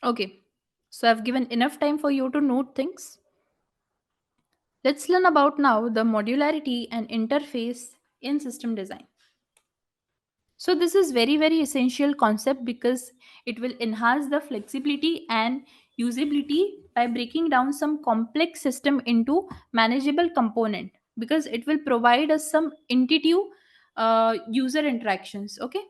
Okay, so I've given enough time for you to note things. Let's learn about now the modularity and interface in system design. So this is very essential concept because it will enhance the flexibility and usability by breaking down some complex system into manageable component, because it will provide us some intuitive user interactions. Okay.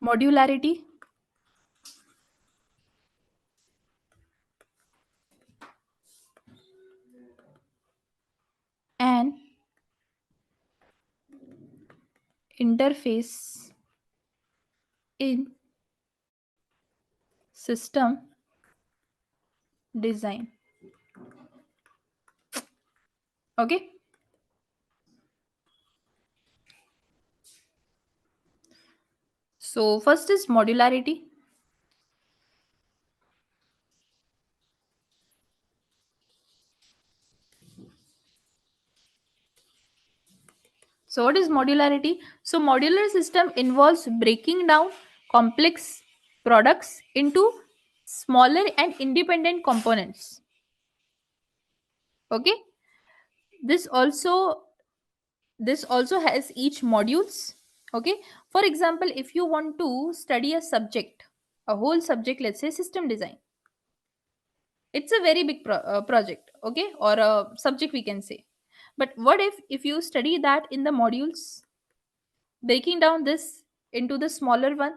Modularity and interface in system design. Okay. So first is modularity. So what is modularity? So modular system involves breaking down complex products into smaller and independent components. Okay. This also this also has each modules. Okay. For example, if you want to study a subject, a whole subject, let's say system design, it's a very big project. Okay, or a subject we can say. But what if you study that in the modules, breaking down this into the smaller one,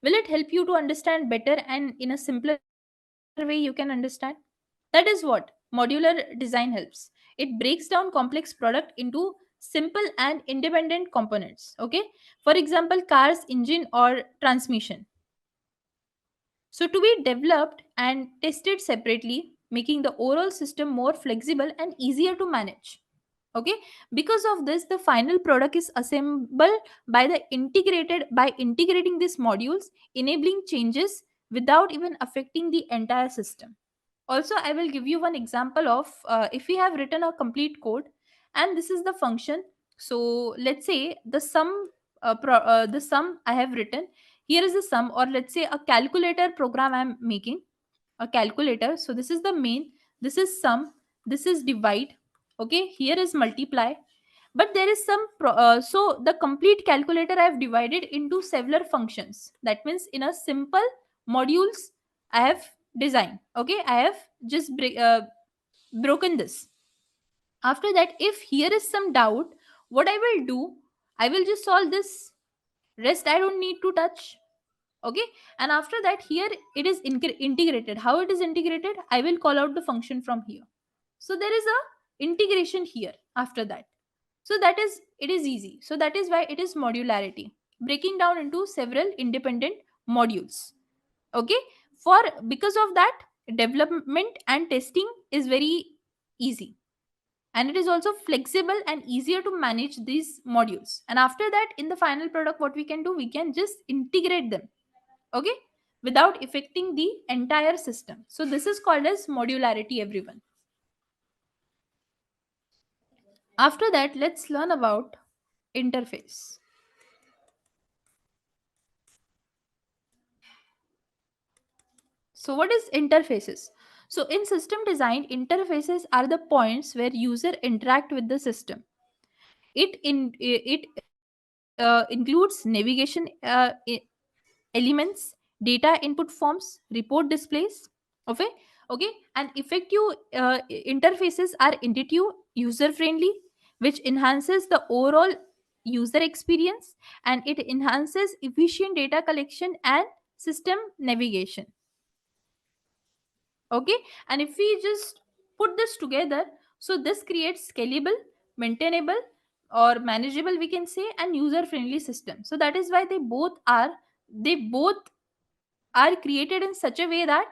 will it help you to understand better and in a simpler way you can understand? That is what modular design helps. It breaks down complex product into simple and independent components. Okay, for example, cars engine or transmission, so to be developed and tested separately, making the overall system more flexible and easier to manage. Okay, because of this the final product is assembled by integrating these modules, enabling changes without even affecting the entire system. Also, I will give you one example of, if we have written a complete code and this is the function. So let's say the sum I have written, here is the sum, or let's say a calculator program I'm making, a calculator. So this is the main, this is sum, this is divide, okay, here is multiply. But there is so the complete calculator I have divided into several functions. That means in a simple modules I have designed. Okay, I have just broken this. After that, if here is some doubt, what I will do, I will just solve this. Rest I don't need to touch. Okay, and after that, here it is integrated. How it is integrated, I will call out the function from here. So there is a integration here after that. So that is, it is easy. So that is why it is modularity, breaking down into several independent modules. Okay, for because of that, development and testing is very easy, and it is also flexible and easier to manage these modules. And after that, in the final product, what we can do, we can just integrate them. Okay, without affecting the entire system. So this is called as modularity, everyone. After that, let's learn about interface. So what is interfaces? So in system design, interfaces are the points where user interact with the system. It includes navigation elements, data input forms, report displays. Okay, okay, and effective interfaces are intuitive, user friendly, which enhances the overall user experience, and it enhances efficient data collection and system navigation. Okay, and if we just put this together, so this creates scalable, maintainable, or manageable we can say, and user friendly system. So that is why they both are created in such a way that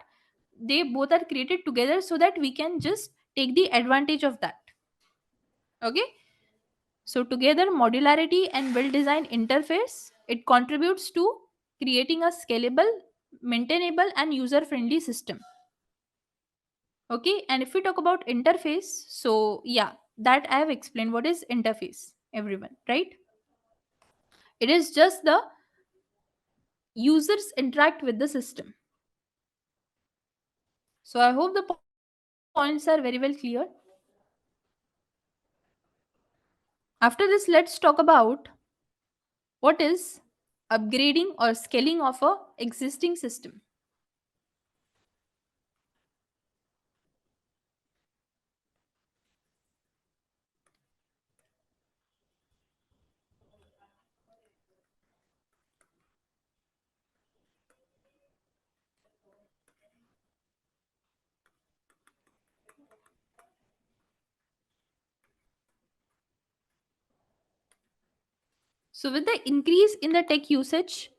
they both are created together so that we can just take the advantage of that. Okay, so together modularity and well designed interface, it contributes to creating a scalable, maintainable and user friendly system. Okay, and if we talk about interface, so yeah, that I have explained what is interface, everyone, right? It is just the users interact with the system. So I hope the points are very well clear. After this, let's talk about what is upgrading or scaling of a existing system. So with the increase in the tech usage,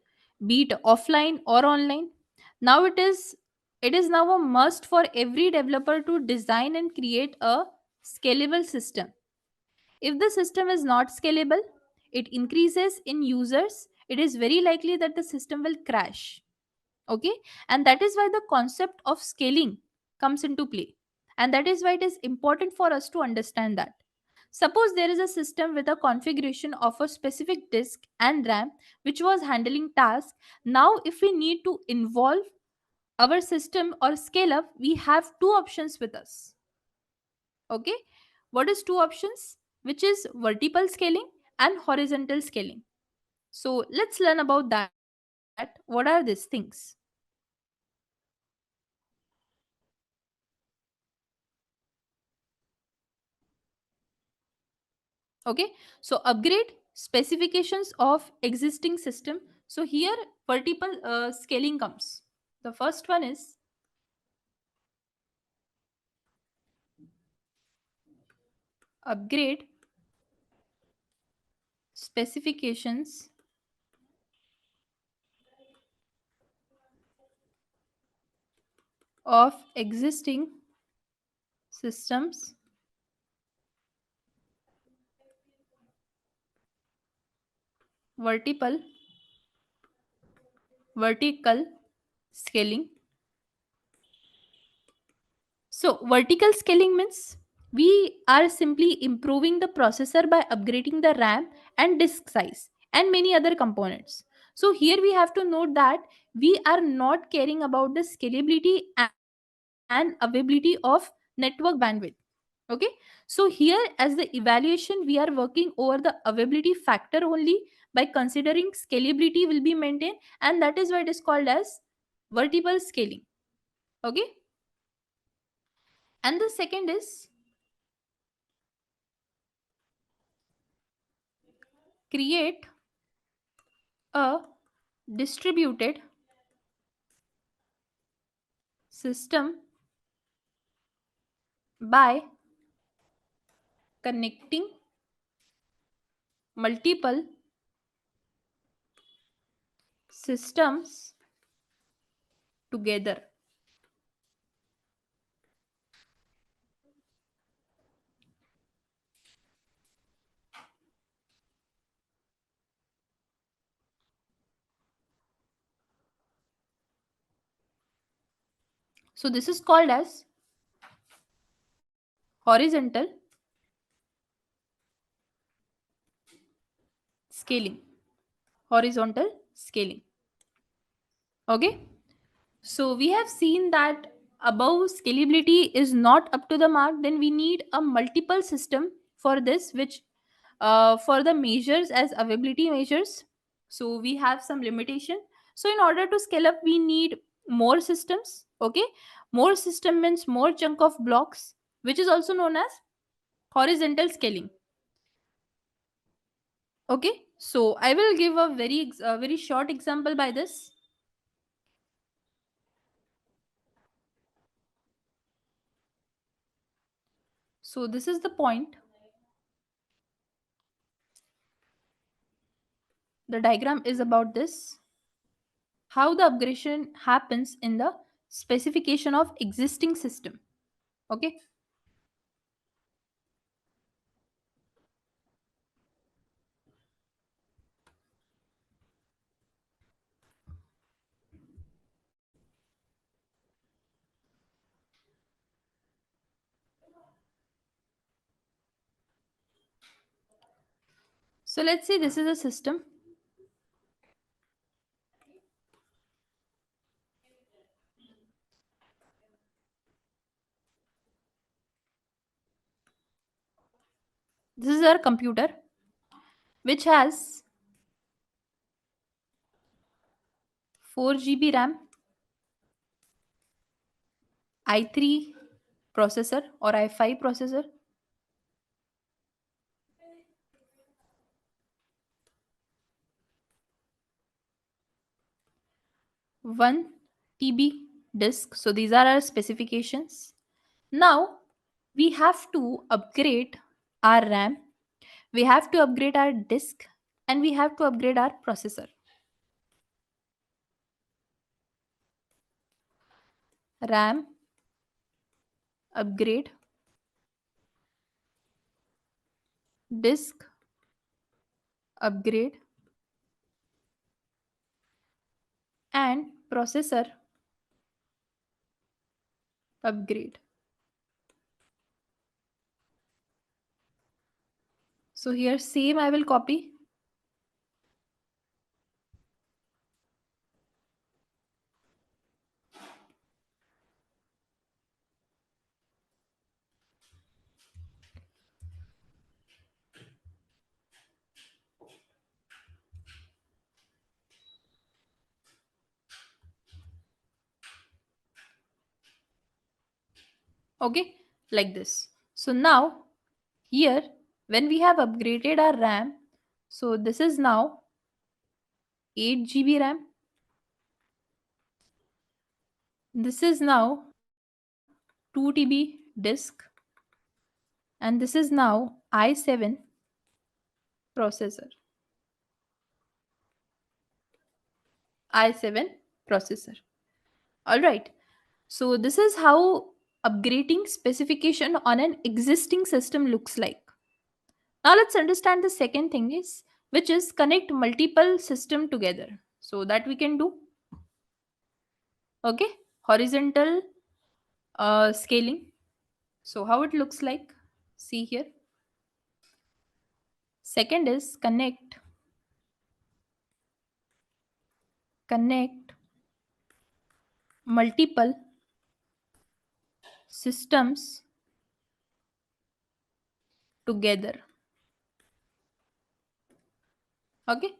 be it offline or online, now it is now a must for every developer to design and create a scalable system. If the system is not scalable, it increases in users, it is very likely that the system will crash. Okay, and that is why the concept of scaling comes into play, and that is why it is important for us to understand that. Suppose there is a system with a configuration of a specific disk and RAM which was handling tasks. Now if we need to involve our system or scale up, we have two options with us. Okay, what is two options? Which is vertical scaling and horizontal scaling. So let's learn about that. What are these things? Okay, so upgrade specifications of existing system. So here vertical scaling comes. The first one is upgrade specifications of existing systems. Vertical vertical scaling. So vertical scaling means we are simply improving the processor by upgrading the RAM and disk size and many other components. So here we have to note that we are not caring about the scalability and availability of network bandwidth. Okay, so here as the evaluation we are working over the availability factor only, by considering scalability will be maintained, and that is why it is called as vertical scaling. Okay, and the second is create a distributed system by connecting multiple systems together. So this is called as horizontal scaling. Horizontal scaling. Okay, so we have seen that above scalability is not up to the mark, then we need a multiple system for this, which for the measures as availability measures. So we have some limitation. So in order to scale up, we need more systems. Okay, more system means more chunk of blocks, which is also known as horizontal scaling. Okay, so I will give a very short example by this. So this is the point. The diagram is about this, how the upgradation happens in the specification of existing system. Okay, So let's say this is a system. This is our computer which has 4 GB RAM, i3 processor or i5 processor, 1 TB disk. So these are our specifications. Now we have to upgrade our RAM, we have to upgrade our disk, and we have to upgrade our processor. RAM upgrade, disk upgrade, and processor upgrade. So here same I will copy. Okay, like this. So now here when we have upgraded our RAM, so this is now 8 GB RAM. This is now 2 TB disk, and this is now i7 processor. i7 processor. All right. So this is how upgrading specification on an existing system looks like. Now let's understand the second thing is, which is connect multiple system together. So that we can do. Okay, horizontal scaling. So how it looks like, see here. Second is connect multiple systems together. Okay,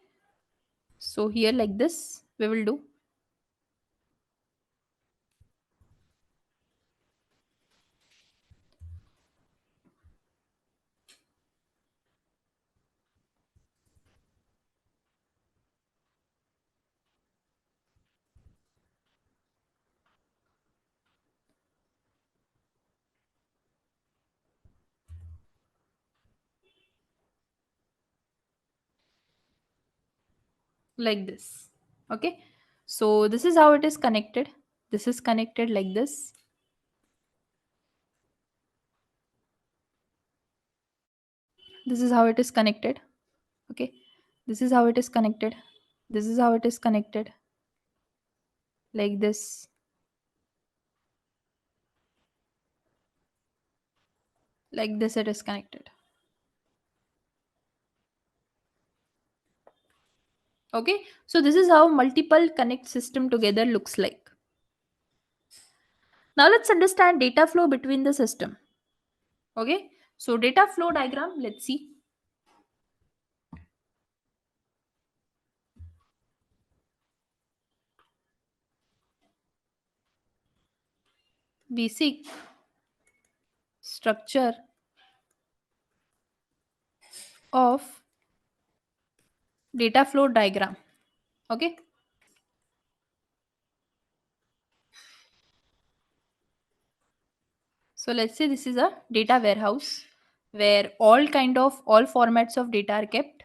so here like this we will do. Like this. Okay, so this is how it is connected. This is connected like this. This is how it is connected. Okay, this is how it is connected. This is how it is connected, like this. Like this it is connected. Okay, so this is how multiple connect system together looks like. Now let's understand data flow between the system. Okay, so data flow diagram, let's see. Basic structure of data flow diagram. Okay, so let's say this is a data warehouse where all formats of data are kept.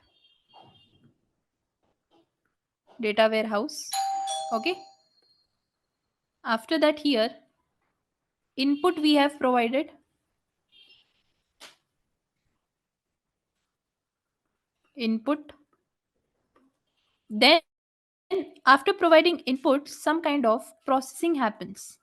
Data warehouse. Okay, after that here input we have provided. Input, then after providing input some kind of processing happens.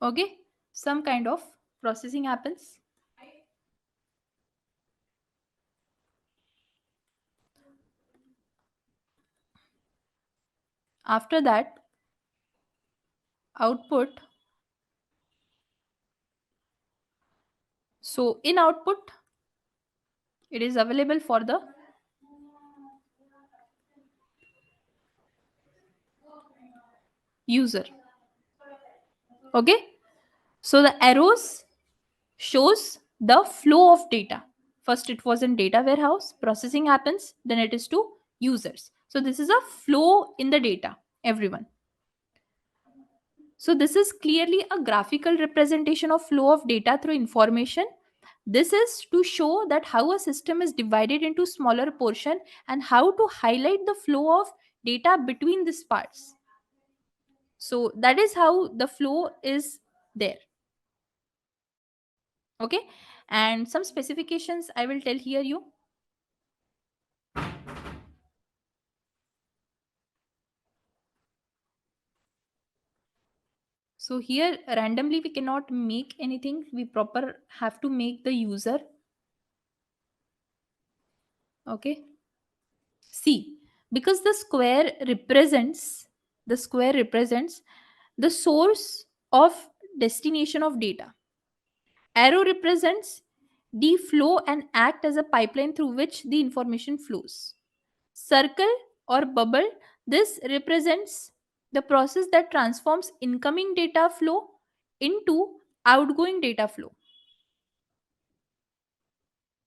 Okay, some kind of processing happens. After that, output. So in output, it is available for the user. Okay, so the arrows shows the flow of data. First it was in data warehouse, processing happens, then it is to users. So this is a flow in the data, everyone. So this is clearly a graphical representation of flow of data through information. This is to show that how a system is divided into smaller portion and how to highlight the flow of data between these parts. So that is how the flow is there. Okay, and some specifications I will tell here you. So here randomly we cannot make anything, we proper have to make the user. Okay, see, because the square represents the source of destination of data. Arrow represents the flow and act as a pipeline through which the information flows. Circle or bubble, this represents the process that transforms incoming data flow into outgoing data flow.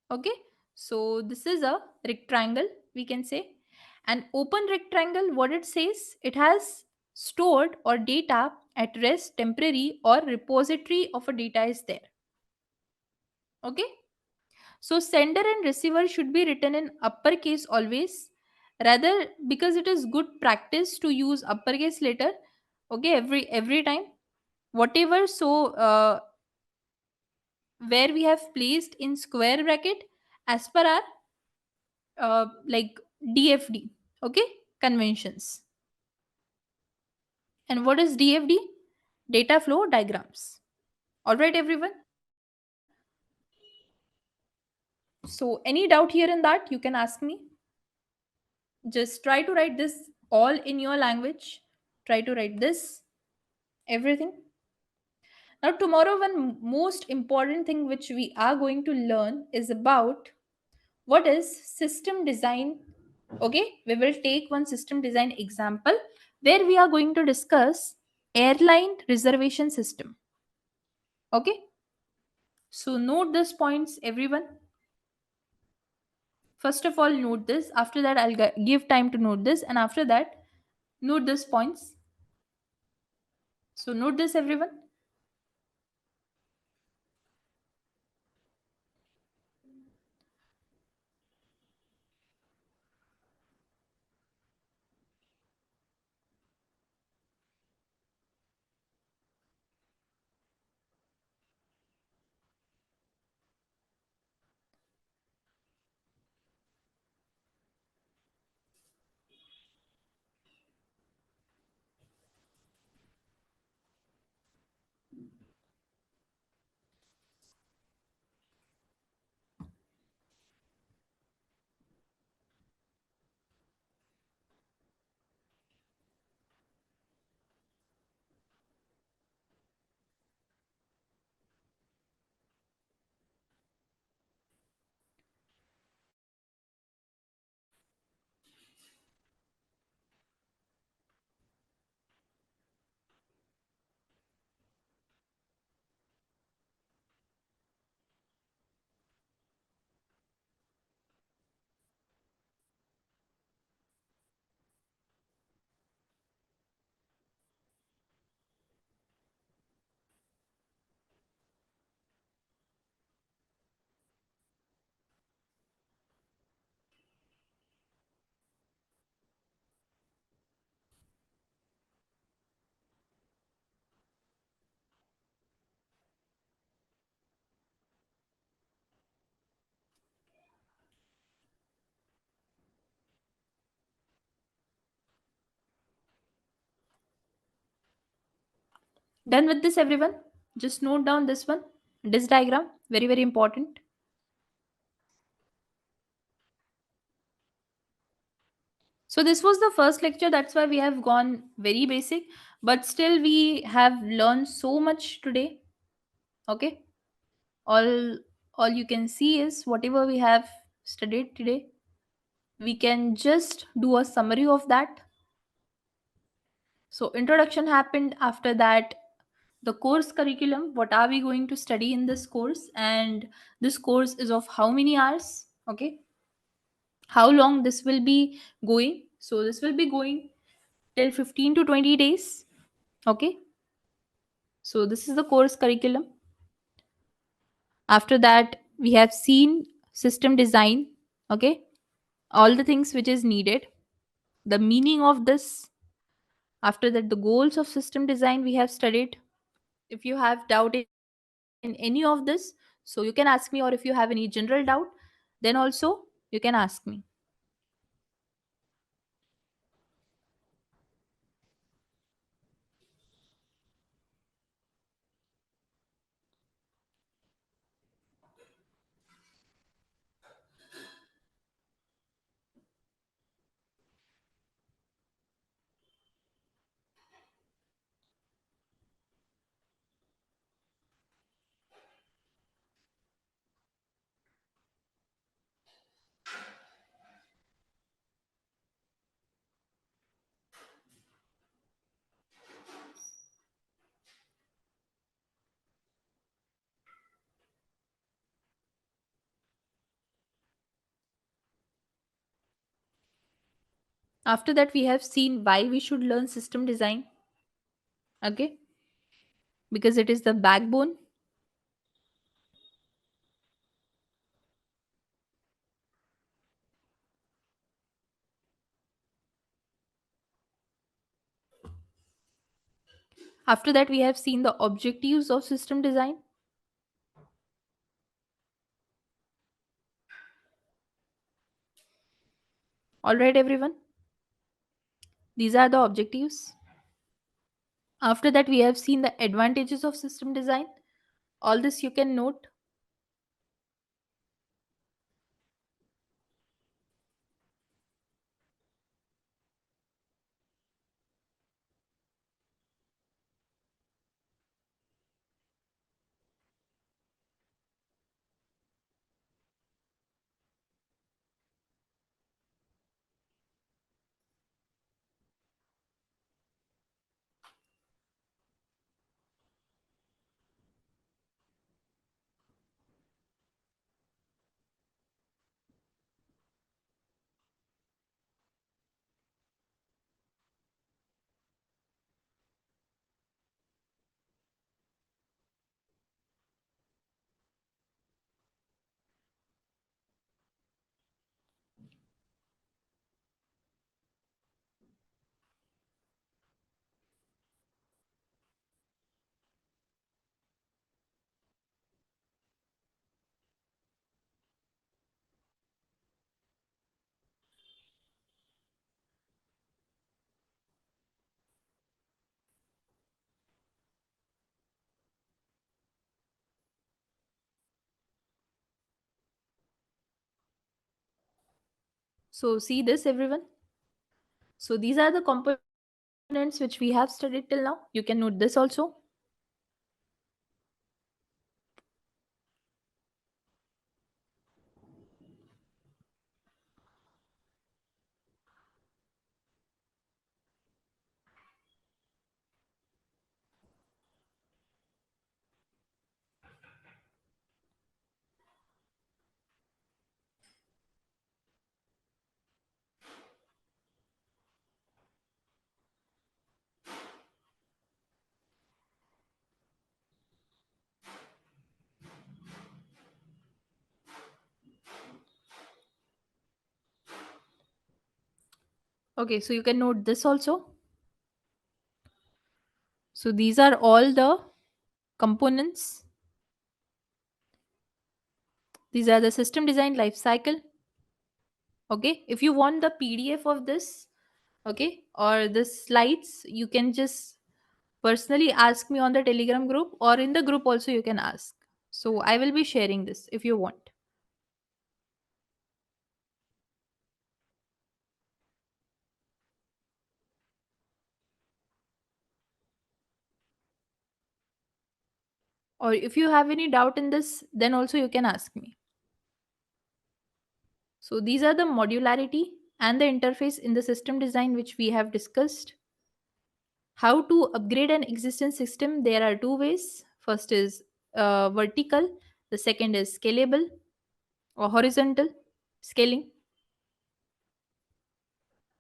Okay, so this is a rectangle, we can say. An open rectangle, what it says, it has stored or data at rest, temporary or repository of a data is there. Okay, so sender and receiver should be written in uppercase always, rather, because it is good practice to use uppercase later. Okay, every time, whatever. So where we have placed in square bracket as per our like DFD, okay, conventions. And what is DFD? Data flow diagrams. All right, everyone. So any doubt here in that, you can ask me. Just try to write this all in your language. Try to write this everything. Now tomorrow, one most important thing which we are going to learn is about what is system design. Okay, we will take one system design example where we are going to discuss airline reservation system. Okay, so note these points, everyone. First of all, note this. After that, I'll give time to note this, and after that, note these points. So note this, everyone. Done with this, everyone? Just note down this one. This diagram, very, very important. So this was the first lecture. That's why we have gone very basic, but still we have learned so much today. Okay. All you can see is whatever we have studied today. We can just do a summary of that. So introduction happened. After that, the course curriculum, what are we going to study in this course, and this course is of how many hours, okay, how long this will be going. So this will be going till 15 to 20 days, okay. So this is the course curriculum. After that, we have seen system design, okay, all the things which is needed, the meaning of this. After that, the goals of system design we have studied. If you have doubt in any of this, so you can ask me, or if you have any general doubt, then also you can ask me. After that, we have seen why we should learn system design, okay, because it is the backbone. After that, we have seen the objectives of system design. All right, everyone, these are the objectives. After that, we have seen the advantages of system design. All this you can note. So see this, everyone. So these are the components which we have studied till now. You can note this also. Okay, so you can note this also. So these are all the components. These are the system design life cycle. Okay, if you want the PDF of this, okay, or the slides, you can just Personally ask me on the Telegram group, or in the group also you can ask. So I will be sharing this if you want. Or if you have any doubt in this, then also you can ask me. So these are the modularity and the interface in the system design which we have discussed. How to upgrade an existing system? There are two ways. First is vertical, the second is scalable or horizontal scaling.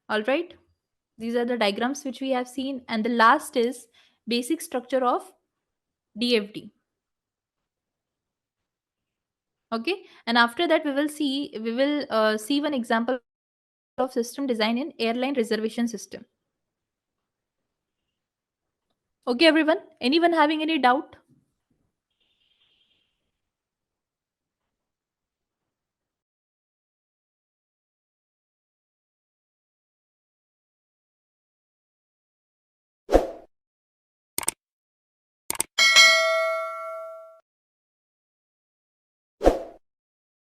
All right. These are the diagrams which we have seen. And the last is basic structure of DFD. Okay. And after that, we will see one example of system design in airline reservation system. Okay, everyone. Anyone having any doubt?